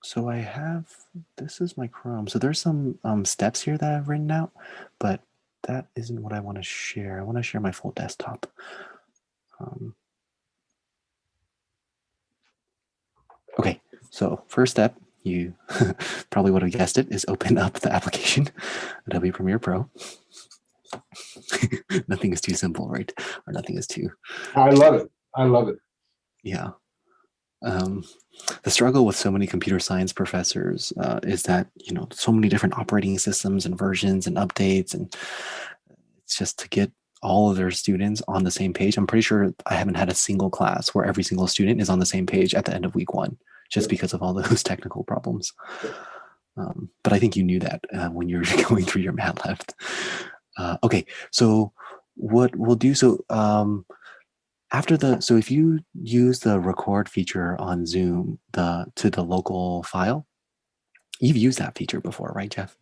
So I have, this is my Chrome. So there's some steps here that I've written out, but that isn't what I want to share. I want to share my full desktop. Okay, so first step, you probably would have guessed it, is open up the application, Adobe Premiere Pro. Nothing is too simple, right? Or nothing is too. I love it. I love it. Yeah. The struggle with so many computer science professors is that, so many different operating systems and versions and updates, and it's just to get all of their students on the same page. I'm pretty sure I haven't had a single class where every single student is on the same page at the end of week one, just because of all those technical problems. But I think you knew that when you were going through your MATLAB. Okay, so what we'll do, so if you use the record feature on Zoom to the local file, you've used that feature before, right, Jeff?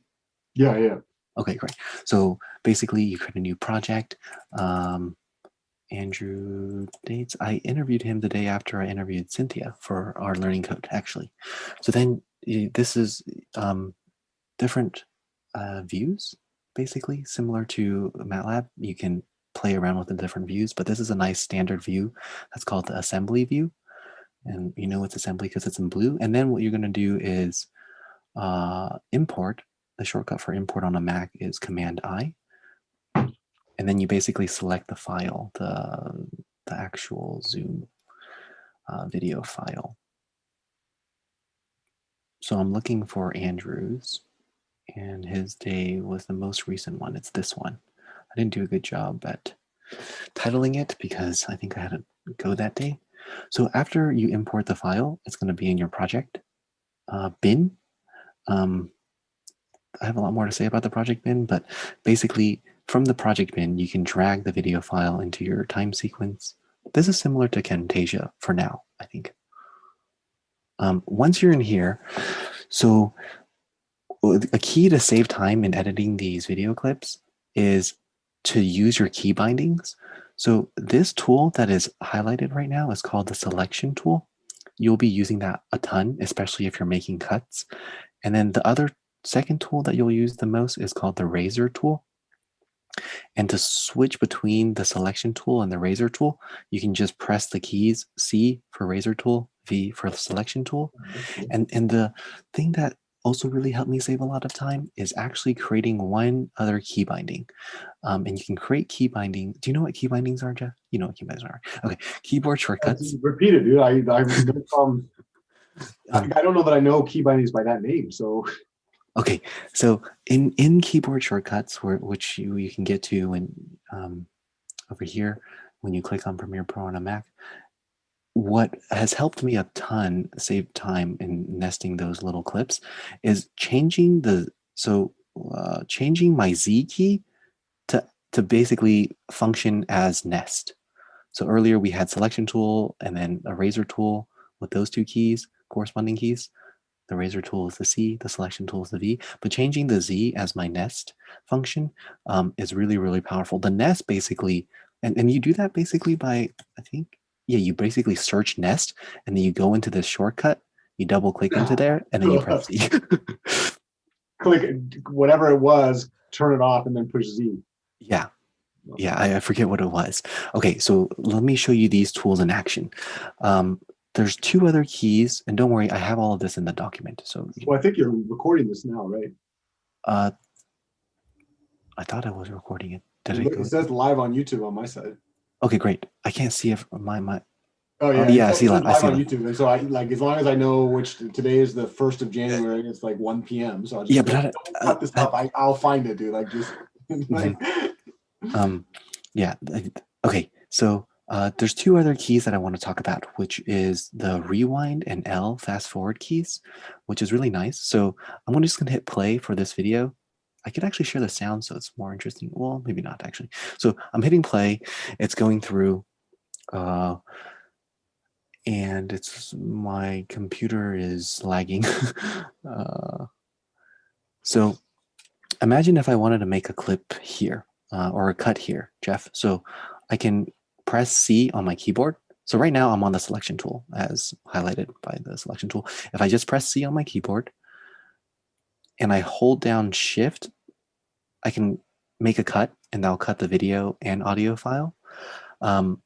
Yeah. Okay, great. So basically you create a new project. Andrew Dates, I interviewed him the day after I interviewed Cynthia for our learning code, actually. So then this is different views, basically, similar to MATLAB. You can play around with the different views, but this is a nice standard view that's called the assembly view. And you know it's assembly because it's in blue. And then what you're going to do is import. The shortcut for import on a Mac is Command I. And then you basically select the file, the actual Zoom video file. So I'm looking for Andrew's, and his day was the most recent one. It's this one. I didn't do a good job at titling it because I think I had to go that day. So after you import the file, it's going to be in your project bin. I have a lot more to say about the project bin, but basically from the project bin, you can drag the video file into your time sequence. This is similar to Camtasia for now, I think. Once you're in here, so a key to save time in editing these video clips is to use your key bindings. So this tool that is highlighted right now is called the selection tool. You'll be using that a ton, especially if you're making cuts. And then the other second tool that you'll use the most is called the razor tool. And to switch between the selection tool and the razor tool, you can just press the keys, C for razor tool, V for the selection tool. And the thing that also really helped me save a lot of time is actually creating one other key binding. And you can create key binding. Do you know what key bindings are, Jeff? You know what key bindings are. Okay, keyboard shortcuts. Repeat it, dude. I don't know that I know key bindings by that name. So okay, so in keyboard shortcuts, which you can get to when over here when you click on Premiere Pro on a Mac, what has helped me a ton save time in nesting those little clips is changing changing my Z key to basically function as nest. So earlier we had selection tool and then a razor tool with those two keys, corresponding keys. The razor tool is the C, the selection tool is the V, but changing the Z as my nest function is really, really powerful. The nest basically, and you do that basically by, I think, yeah, you basically search nest and then you go into this shortcut, you double click into there and then you press Z. Click whatever it was, turn it off and then push Z. Yeah. Yeah, I forget what it was. Okay, so let me show you these tools in action. There's two other keys, and don't worry, I have all of this in the document. So, well, I think you're recording this now, right? I thought I was recording it. It says live on YouTube on my side. Okay, great. I can't see if my. Oh yeah, yeah, I see live. I see on YouTube, and so I like as long as I know which today is the 1st of January, it's like 1 p.m. So I just don't cut this off. I'll find it, dude. Like just like. Yeah. Okay. So there's two other keys that I want to talk about, which is the rewind and L fast forward keys, which is really nice. So I'm just going to hit play for this video. I could actually share the sound so it's more interesting. Well, maybe not actually. So I'm hitting play. It's going through. And my computer is lagging. So imagine if I wanted to make a clip here or a cut here, Jeff. So I can press C on my keyboard So right now I'm on the selection tool as highlighted by the selection tool. If I just press C on my keyboard and I hold down Shift, I can make a cut and that'll cut the video and audio file. And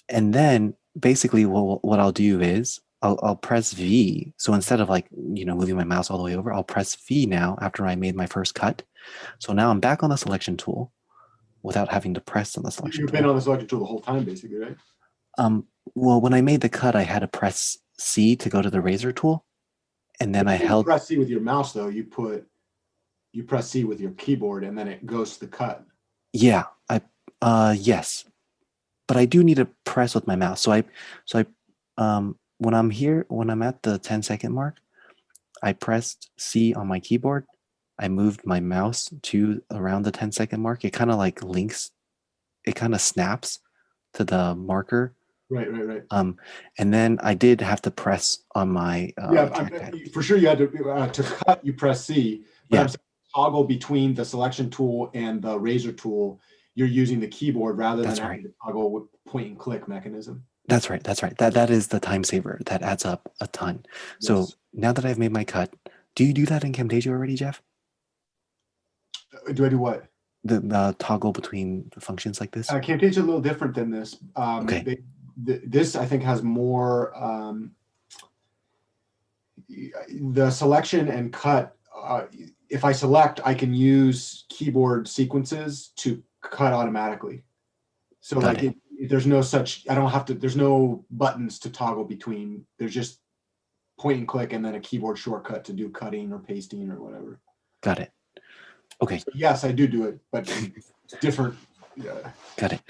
then basically what I'll do is I'll press V. So instead of like, moving my mouse all the way over, I'll press V now after I made my first cut. So now I'm back on the selection tool without having to press on the selection tool. You've been on the selection tool the whole time, basically, right? Well, when I made the cut, I had to press C to go to the razor tool. And then I held. Press C with your mouse, though. You press C with your keyboard, and then it goes to the cut. Yeah, yes, but I do need to press with my mouse. So when I'm at the 10-second mark, I pressed C on my keyboard. I moved my mouse to around the 10-second mark. It kind of like links. It kind of snaps to the marker. Right. And then I did have to press on my for sure you had to cut. You press C. But I'm saying toggle between the selection tool and the razor tool. You're using the keyboard rather than having to toggle with point and click mechanism. That's right. That is the time saver. That adds up a ton. Yes. So now that I've made my cut, do you do that in Camtasia already, Jeff? Do I do what? The toggle between the functions like this? Camtasia is a little different than this. Okay. This I think has more the selection and cut. If I select, I can use keyboard sequences to cut automatically. So there's no such, I don't have to, there's no buttons to toggle between. There's just point and click and then a keyboard shortcut to do cutting or pasting or whatever. Got it. Okay. So yes, I do it, but it's different. Yeah. Got it.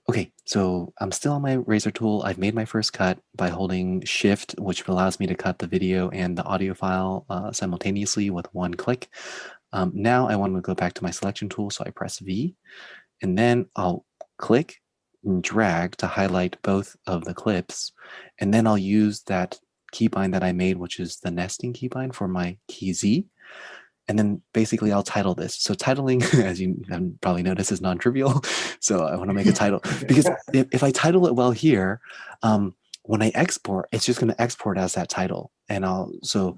Okay, so I'm still on my razor tool. I've made my first cut by holding Shift, which allows me to cut the video and the audio file simultaneously with one click. Now I want to go back to my selection tool, so I press V, and then I'll click and drag to highlight both of the clips, and then I'll use that keybind that I made, which is the nesting keybind for my key Z. And then basically I'll title this. So titling, as you probably noticed, is non-trivial. So I want to make a title because if I title it well here, when I export, it's just going to export as that title. And we'll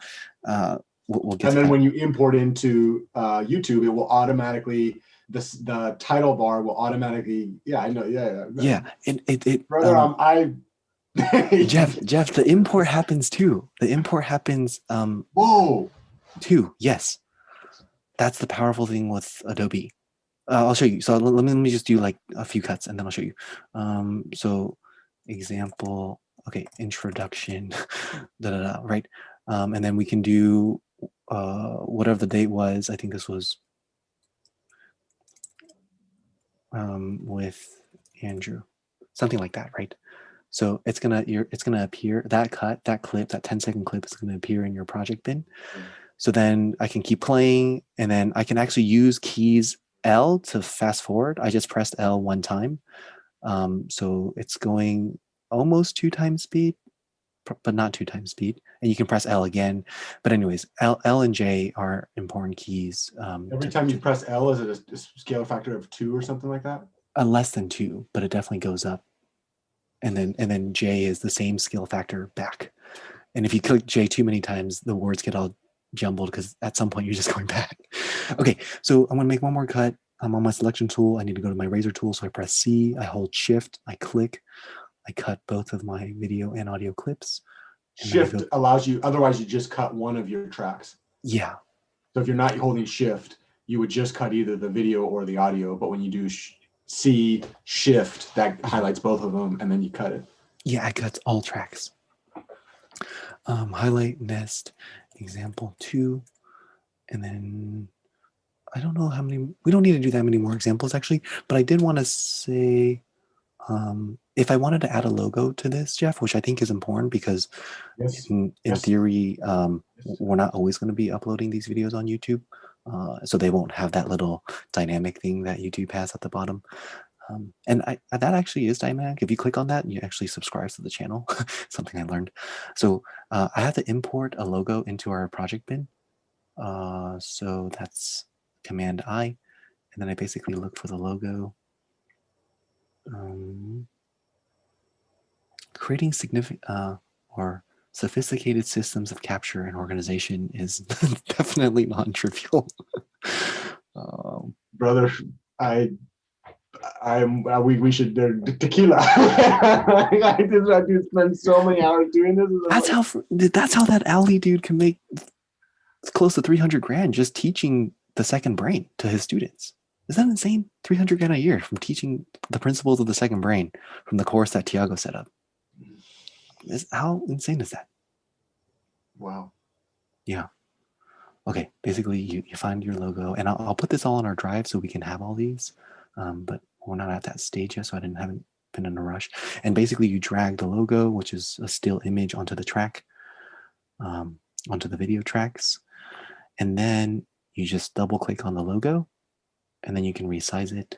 get. And then when you import into YouTube, it will automatically the title bar will automatically. Yeah, I know. Yeah. It brother, Jeff, the import happens too. The import happens. Whoa. Too. Yes. That's the powerful thing with Adobe. I'll show you. So let me just do like a few cuts and then I'll show you. So example, okay, introduction, right? And then we can do whatever the date was. I think this was with Andrew, something like that, right? So it's gonna appear, that cut, that clip, that 10-second clip is gonna appear in your project bin. So then I can keep playing, and then I can actually use keys L to fast forward. I just pressed L one time. So it's going almost 2 times speed, but not 2 times speed. And you can press L again. But anyways, L and J are important keys. Every time you press L, is it a scale factor of 2 or something like that? Less than 2, but it definitely goes up. And then J is the same scale factor back. And if you click J too many times, the words get all jumbled because at some point you're just going back. Okay, so I'm gonna make one more cut. I'm on my selection tool. I need to go to my razor tool. So I press C, I hold Shift, I click, I cut both of my video and audio clips. Shift allows you, otherwise you just cut one of your tracks. Yeah. So if you're not holding Shift, you would just cut either the video or the audio. But when you do C, Shift, that highlights both of them and then you cut it. Yeah, I cut all tracks. Highlight, nest, example 2, and then I don't know how many, we don't need to do that many more examples actually, but I did want to say, if I wanted to add a logo to this, Jeff, which I think is important because in theory, we're not always going to be uploading these videos on YouTube. So they won't have that little dynamic thing that YouTube has at the bottom. And that actually is dynamic. If you click on that, you actually subscribe to the channel, something I learned. So I have to import a logo into our project bin. So that's Command I, and then I basically look for the logo. creating significant or sophisticated systems of capture and organization is definitely non-trivial. Brother, I we should tequila. I did spend so many hours doing this. That's how that alley dude can make close to 300 grand just teaching the second brain to his students. Is that insane? 300 grand a year from teaching the principles of the second brain from the course that Tiago set up. How insane is that? Wow. Yeah. Okay. Basically, you find your logo, and I'll put this all on our drive so we can have all these. But we're not at that stage yet, so haven't been in a rush. And basically, you drag the logo, which is a still image, onto the track, onto the video tracks, and then you just double click on the logo, and then you can resize it.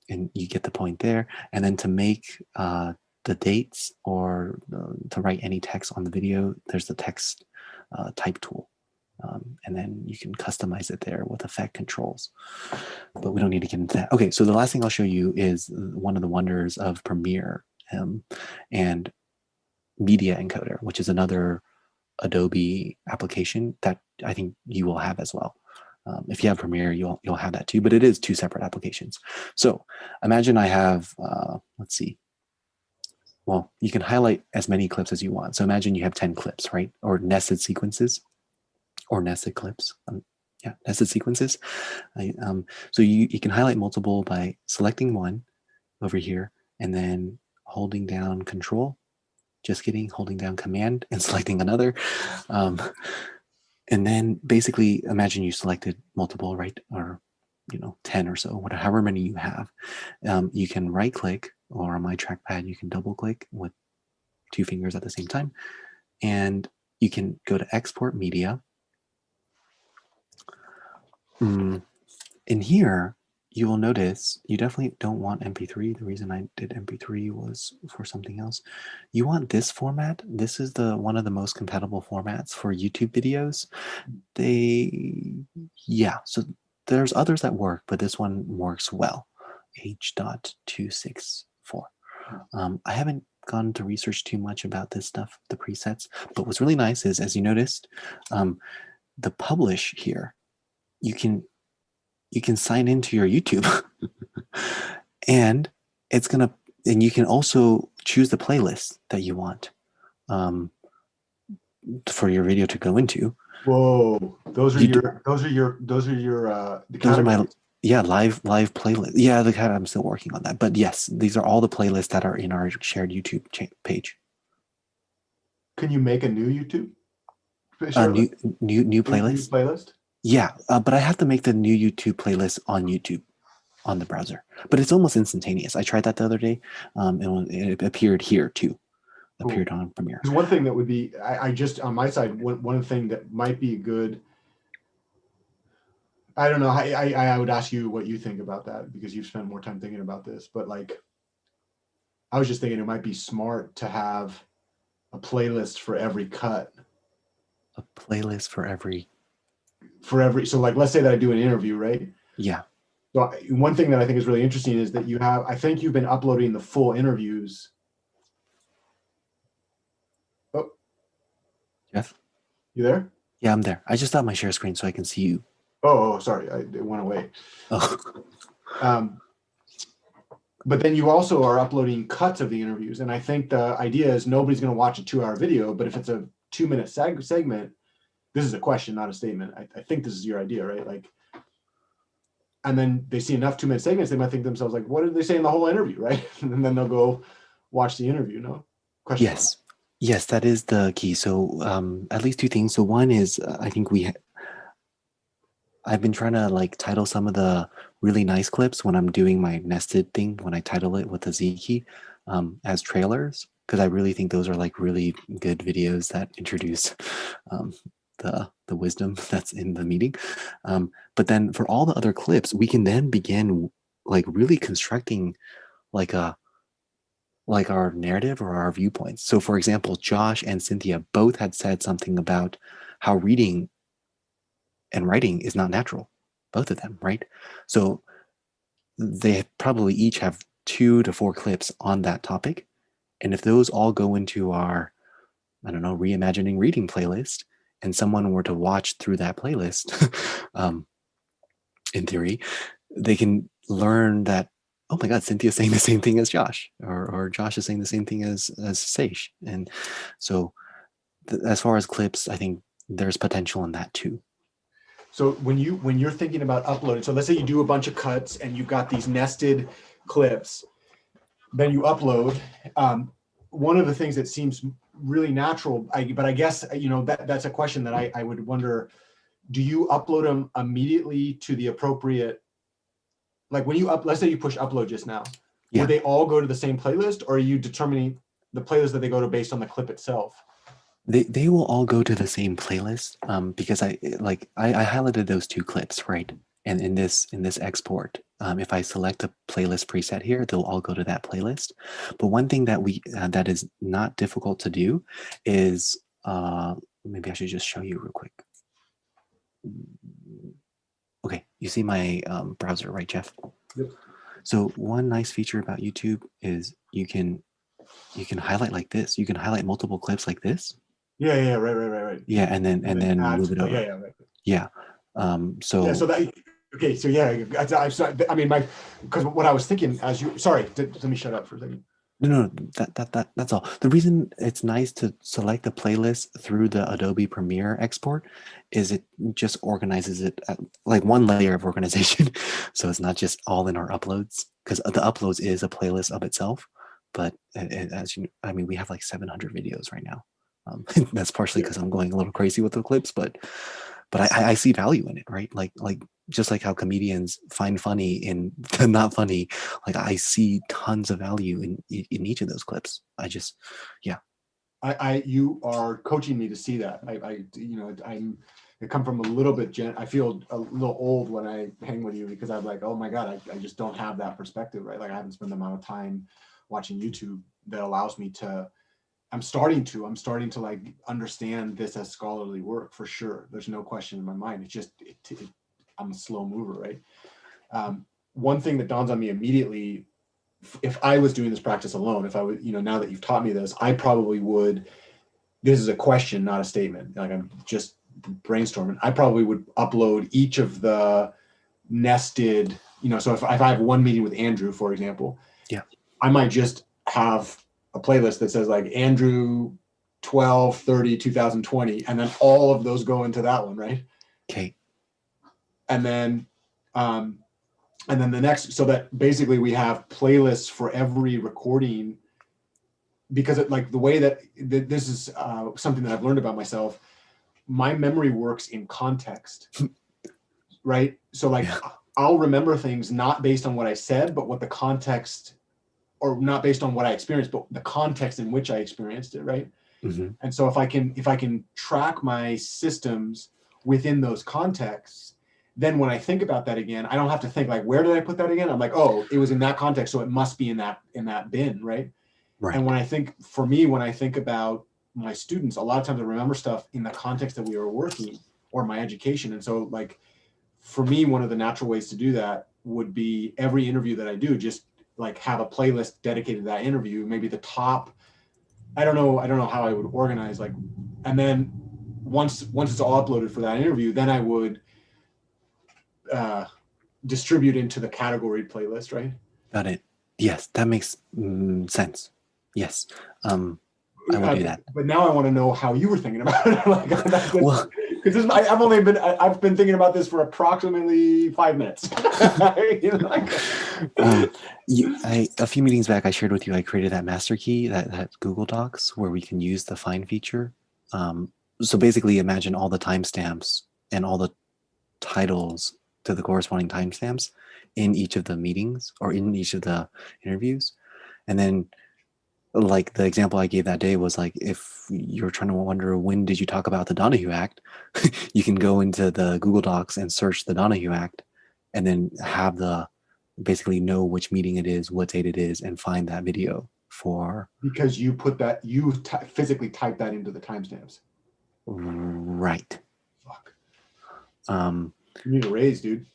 And you get the point there. And then to make the dates or to write any text on the video, there's the text type tool. And then you can customize it there with effect controls. But we don't need to get into that. Okay, so the last thing I'll show you is one of the wonders of Premiere and Media Encoder, which is another Adobe application that I think you will have as well. If you have Premiere, you'll have that too, but it is two separate applications. So imagine I have, let's see. Well, you can highlight as many clips as you want. So imagine you have 10 clips, right? Or nested sequences or nested clips. Yeah, nested sequences. So you can highlight multiple by selecting one over here and then holding down Control. Just kidding, holding down Command and selecting another. And then basically imagine you selected multiple, right? Or, 10 or so, whatever, however many you have. You can right click, or on my trackpad, you can double click with two fingers at the same time. And you can go to export media. In here, you will notice you definitely don't want MP3. The reason I did MP3 was for something else. You want this format. This is one of the most compatible formats for YouTube videos. So there's others that work, but this one works well. H.264. I haven't gone to research too much about this stuff, the presets, but what's really nice is, as you noticed, the publish here, you can sign into your YouTube and and you can also choose the playlist that you want for your video to go into. Whoa, those are your those are my live playlist. Yeah, I'm still working on that, but yes, these are all the playlists that are in our shared YouTube page. Can you make a new YouTube? New playlist? New playlist? Yeah, but I have to make the new YouTube playlist on YouTube on the browser, but it's almost instantaneous. I tried that the other day, and it appeared here too. Cool. Appeared on Premiere. There's one thing that would be, I just, on my side, one thing that might be good, I don't know, I would ask you what you think about that, because you've spent more time thinking about this, but like, I was just thinking it might be smart to have a playlist for every cut. A playlist for every, so like, let's say that I do an interview, right? Yeah. So one thing that I think is really interesting is that I think you've been uploading the full interviews. Oh. Jeff? You there? Yeah, I'm there. I just stopped my share screen so I can see you. Oh, sorry. It went away. Oh. But then you also are uploading cuts of the interviews. And I think the idea is nobody's going to watch a 2-hour video, but if it's a 2-minute segment, this is a question, not a statement. I think this is your idea, right? Like, and then they see enough 2-minute segments, they might think to themselves, like, what did they say in the whole interview, right? And then they'll go watch the interview, no? Question. Yes. Yes, that is the key. So at least two things. So one is I think I've been trying to like title some of the really nice clips when I'm doing my nested thing, when I title it with the Z key as trailers, because I really think those are like really good videos that introduce the wisdom that's in the meeting. But then for all the other clips, we can then begin like really constructing like our narrative or our viewpoints. So for example, Josh and Cynthia both had said something about how reading and writing is not natural, both of them, right? So they probably each have 2 to 4 clips on that topic. And if those all go into our, I don't know, reimagining reading playlist, and someone were to watch through that playlist, in theory, they can learn that, oh my God, Cynthia's saying the same thing as Josh, or Josh is saying the same thing as Seish. And so as far as clips, I think there's potential in that too. So when you're thinking about uploading, so let's say you do a bunch of cuts and you've got these nested clips, then you upload. One of the things that seems really natural, but I guess, you know, that's a question that I would wonder, do you upload them immediately to the appropriate, like when you let's say you push upload just now, Yeah. would they all go to the same playlist, or are you determining the playlist that they go to based on the clip itself? They will all go to the same playlist, because I highlighted those 2 clips, right? And in this export, if I select a playlist preset here, they'll all go to that playlist. But one thing that that is not difficult to do is, maybe I should just show you real quick. Okay, you see my browser, right, Jeff? Yep. So one nice feature about YouTube is you can highlight like this. You can highlight multiple clips like this. Yeah, right. Yeah, and then move it over. Yeah, right. Yeah. So that, okay, so yeah, I mean, because what I was thinking as you, sorry, let me shut up for a second. No, that's all. The reason it's nice to select the playlist through the Adobe Premiere export is it just organizes it at, like, one layer of organization. So it's not just all in our uploads, because the uploads is a playlist of itself. But as you, I mean, we have like 700 videos right now. That's partially because I'm going a little crazy with the clips, but I see value in it, right? Like just like how comedians find funny in the not funny, like I see tons of value in each of those clips. I just, yeah. You are coaching me to see that. You know, I come from a little bit, I feel a little old when I hang with you, because I'm like, oh my God, I just don't have that perspective, right? Like I haven't spent the amount of time watching YouTube that allows me to, I'm starting to like understand this as scholarly work for sure. There's no question in my mind. It's just, I'm a slow mover, right? One thing that dawns on me immediately, if I was doing this practice alone, if I would, you know, now that you've taught me this, I probably would, this is a question, not a statement. Like I'm just brainstorming. I probably would upload each of the nested, you know, so if I have one meeting with Andrew, for example, yeah, I might just have a playlist that says like Andrew 12/30/2020, and then all of those go into that one, right? Okay. And then the next, so that basically we have playlists for every recording, because it, like the way that this is something that I've learned about myself, my memory works in context, right? So like I'll remember things not based on what I said, but what the context, or not based on what I experienced, but the context in which I experienced it, right? Mm-hmm. And so if I can track my systems within those contexts, then when I think about that again, I don't have to think like, where did I put that again? I'm like, oh, it was in that context, so it must be in that bin, right? Right. And when I think about my students, a lot of times I remember stuff in the context that we were working, or my education. And so like, for me, one of the natural ways to do that would be every interview that I do, just like have a playlist dedicated to that interview, maybe the top, I don't know how I would organize, like, and then once it's all uploaded for that interview, then I would distribute into the category playlist, right? Got it. Yes, that makes sense. Yes. I will do that. But now I want to know how you were thinking about it. Like, well, because I've been thinking about this for approximately 5 minutes. You know, like, a few meetings back, I shared with you, I created that master key, that Google Docs, where we can use the find feature. So basically, imagine all the timestamps and all the titles to the corresponding timestamps in each of the meetings or in each of the interviews. And then, like the example I gave that day was like, if you're trying to wonder when did you talk about the Donahue Act, you can go into the Google Docs and search the Donahue Act, and then have basically know which meeting it is, what date it is, and find that video for. Because you put that, physically type that into the timestamps. Right. Fuck. You need a raise, dude.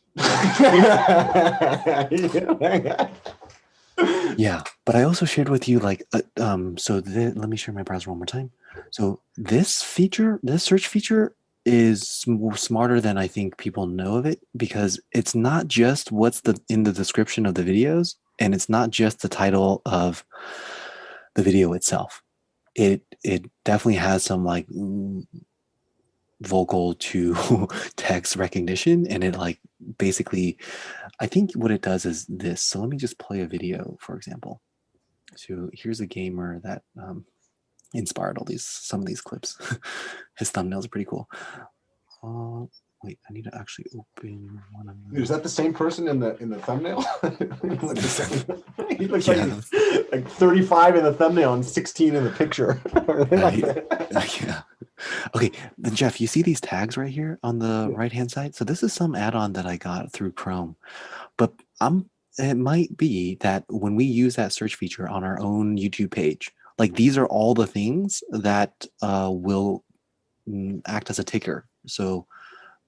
Yeah, but I also shared with you like, let me share my browser one more time. So this feature, this search feature is smarter than I think people know of it, because it's not just what's in the description of the videos, and it's not just the title of the video itself. It definitely has some like vocal to text recognition, and it like basically, I think what it does is this. So let me just play a video, for example. So here's a gamer that inspired some of these clips. His thumbnails are pretty cool. Wait, I need to actually open one of Is that the same person in the thumbnail? He looks like yeah, he's like 35 in the thumbnail and 16 in the picture. yeah. Okay, then Jeff, you see these tags right here on the right hand side? So this is some add-on that I got through Chrome, but it might be that when we use that search feature on our own YouTube page, like these are all the things that will act as a ticker. So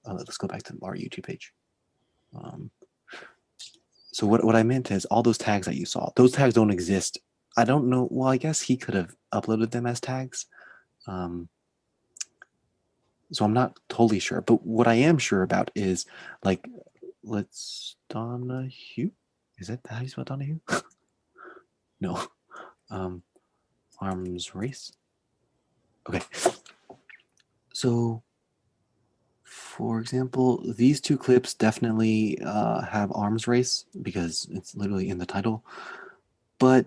let's go back to our YouTube page. So what I meant is all those tags that you saw, those tags don't exist. I don't know. Well, I guess he could have uploaded them as tags. So I'm not totally sure. But what I am sure about is like, let's Donahue. Is that how you spell Donahue? No. Arms race. Okay. So, for example, these two clips definitely have arms race because it's literally in the title. But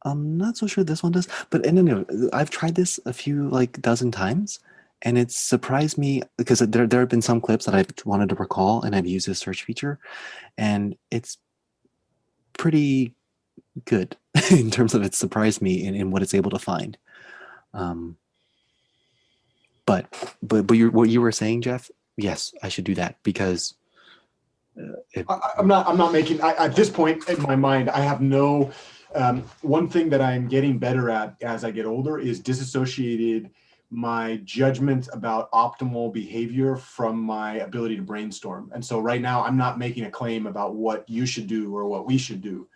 I'm not so sure this one does. But anyway, I've tried this a few like dozen times, and it's surprised me because there have been some clips that I've wanted to recall, and I've used this search feature, and it's pretty good in terms of it surprised me in what it's able to find. But what you were saying, Jeff? Yes, I should do that because I'm not making, at this point in my mind, I have no, one thing that I'm getting better at as I get older is disassociated my judgment about optimal behavior from my ability to brainstorm. And so right now I'm not making a claim about what you should do or what we should do.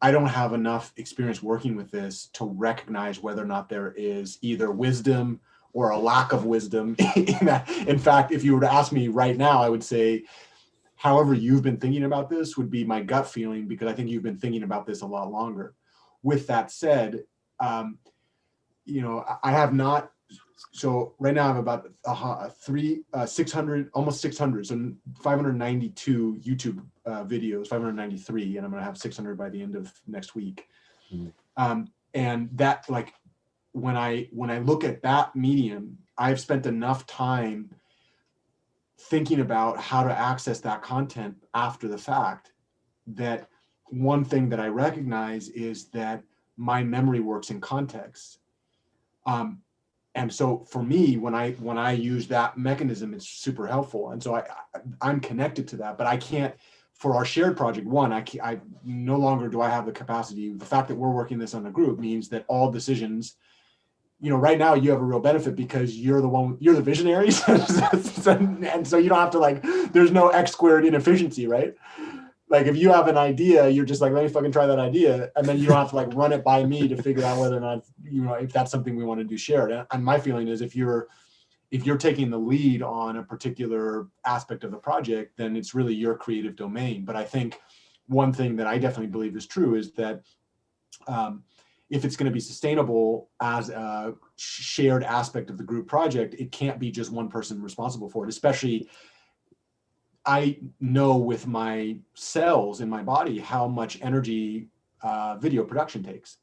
I don't have enough experience working with this to recognize whether or not there is either wisdom or a lack of wisdom in that. In fact, if you were to ask me right now, I would say, however you've been thinking about this would be my gut feeling, because I think you've been thinking about this a lot longer. With that said, I have not. So right now I have about 600, almost 600, so 592 YouTube videos, 593, and I'm going to have 600 by the end of next week. And that, like, when I look at that medium, I've spent enough time thinking about how to access that content after the fact that one thing that I recognize is that my memory works in context. And so for me, when I use that mechanism, it's super helpful. And so I'm connected to that, but I can't, for our shared project, I no longer do I have the capacity. The fact that we're working this on a group means that all decisions, right now you have a real benefit because you're the visionary. And so you don't have to, there's no X squared inefficiency, right? Like if you have an idea, you're just like, let me fucking try that idea. And then you don't have to run it by me to figure out whether or not, if that's something we want to do shared. And my feeling is if you're taking the lead on a particular aspect of the project, then it's really your creative domain. But I think one thing that I definitely believe is true is that if it's going to be sustainable as a shared aspect of the group project, it can't be just one person responsible for it, especially I know with my cells in my body how much energy video production takes.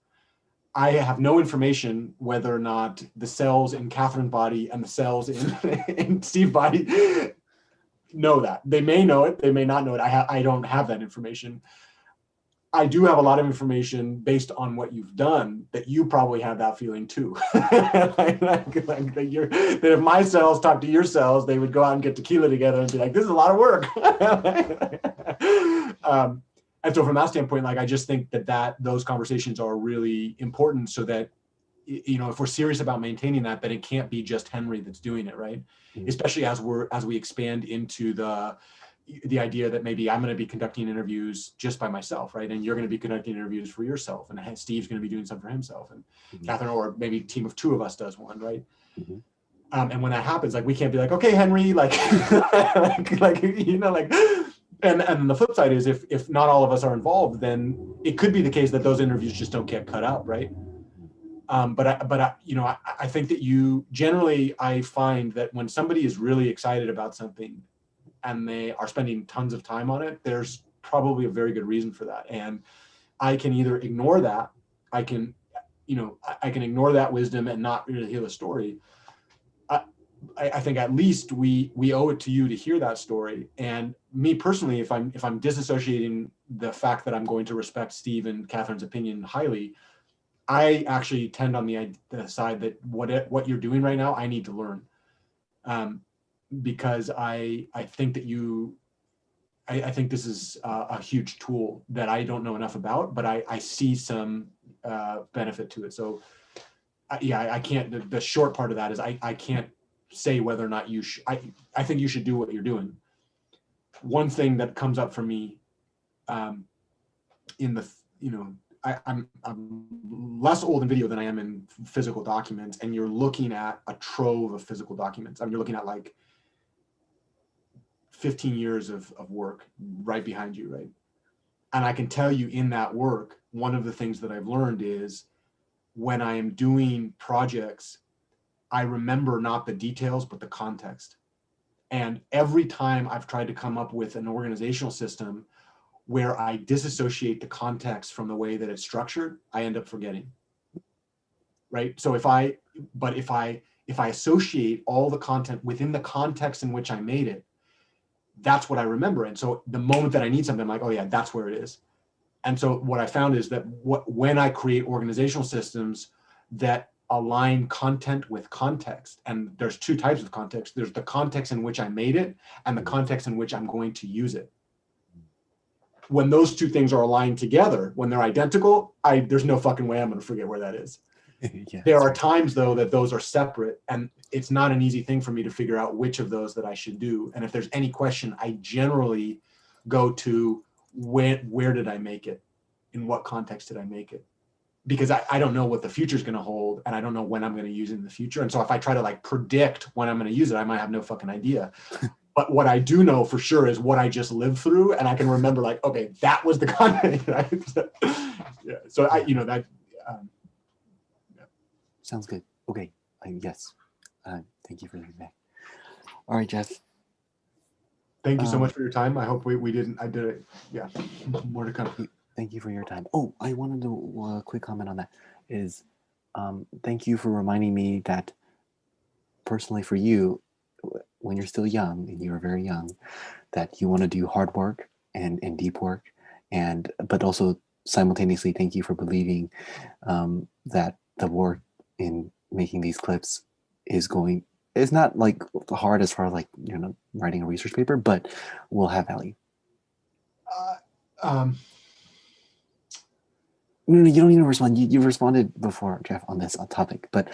I have no information whether or not the cells in Catherine's body and the cells in Steve's body know that. They may know it, they may not know it. I don't have that information. I do have a lot of information based on what you've done that you probably have that feeling too. That if my cells talk to your cells, they would go out and get tequila together and be like, this is a lot of work. And so from that standpoint, I just think that those conversations are really important so that, if we're serious about maintaining that it can't be just Henry that's doing it, right? Mm-hmm. Especially as we expand into the the idea that maybe I'm going to be conducting interviews just by myself, right? And you're going to be conducting interviews for yourself, and Steve's going to be doing some for himself, and Catherine, or maybe a team of 2 of us does one, right? And when that happens, like, we can't be like, okay, Henry, like, and the flip side is if not all of us are involved, then it could be the case that those interviews just don't get cut out, right? But I think that generally, I find that when somebody is really excited about something and they are spending tons of time on it, there's probably a very good reason for that. And I can either ignore that, I can ignore that wisdom and not really hear the story. I think at least we owe it to you to hear that story. And me personally, if I'm disassociating the fact that I'm going to respect Steve and Catherine's opinion highly, I actually tend on the side that what you're doing right now, I need to learn, because I think that I think this is a huge tool that I don't know enough about, but I see some benefit to it. So I can't. The short part of that is I can't say whether or not you should. I think you should do what you're doing. One thing that comes up for me, I'm less old in video than I am in physical documents, and you're looking at a trove of physical documents. I mean, you're looking at like 15 years of work right behind you, right? And I can tell you in that work, one of the things that I've learned is when I am doing projects, I remember not the details, but the context. And every time I've tried to come up with an organizational system where I disassociate the context from the way that it's structured, I end up forgetting, right? So if I associate all the content within the context in which I made it, that's what I remember. And so the moment that I need something, I'm like, oh yeah, that's where it is. And so what I found is that when I create organizational systems that align content with context, and there's 2 types of context. There's the context in which I made it and the context in which I'm going to use it. When those 2 things are aligned together, when they're identical, there's no fucking way I'm going to forget where that is. Yeah, there are times though that those are separate, and it's not an easy thing for me to figure out which of those that I should do. And if there's any question, I generally go to where did I make it? In what context did I make it? Because I don't know what the future is going to hold, and I don't know when I'm going to use it in the future. And so if I try to like predict when I'm going to use it, I might have no fucking idea. But what I do know for sure is what I just lived through, and I can remember like, okay, that was the content. Right? Yeah. So that. Yeah. Sounds good. Okay. Yes. Thank you for that. All right, Jeff. Thank you so much for your time. I hope we didn't. I did it. Yeah. More to come. Thank you for your time. Oh, I wanted to quick comment on that is thank you for reminding me that personally for you, when you're still young and you're very young, that you want to do hard work and deep work, but also simultaneously thank you for believing that the work in making these clips is not like hard as far as like writing a research paper, but will have value. No, you don't need to respond. You responded before, Jeff, on this topic. But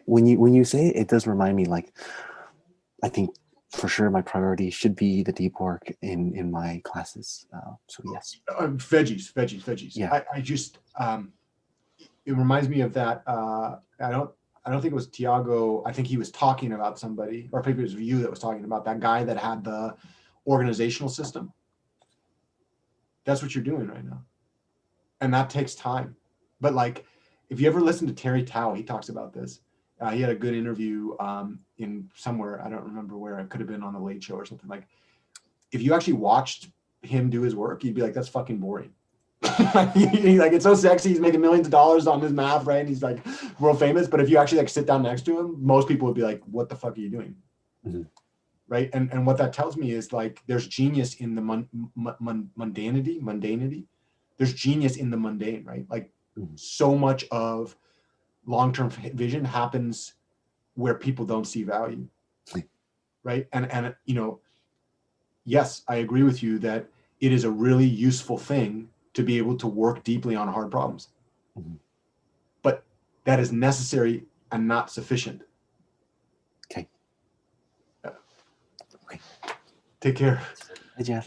when you say it, it does remind me. Like, I think for sure my priority should be the deep work in my classes. So yes. Veggies. Yeah. I just it reminds me of that. I don't think it was Tiago. I think he was talking about somebody, or maybe it was you that was talking about that guy that had the organizational system. That's what you're doing right now. And that takes time. But like, if you ever listen to Terry Tao, he talks about this. He had a good interview in somewhere, I don't remember where, it could have been on the Late Show or something. Like, if you actually watched him do his work, you'd be like, that's fucking boring. Like, it's so sexy, he's making millions of dollars on his math, right? And he's like world famous. But if you actually like sit down next to him, most people would be like, what the fuck are you doing? Mm-hmm. Right? And what that tells me is like, there's genius in the mundanity. There's genius in the mundane, right? Like so much of long-term vision happens where people don't see value, right? And yes, I agree with you that it is a really useful thing to be able to work deeply on hard problems, but that is necessary and not sufficient. Okay. Okay. Take care. Bye, Jeff.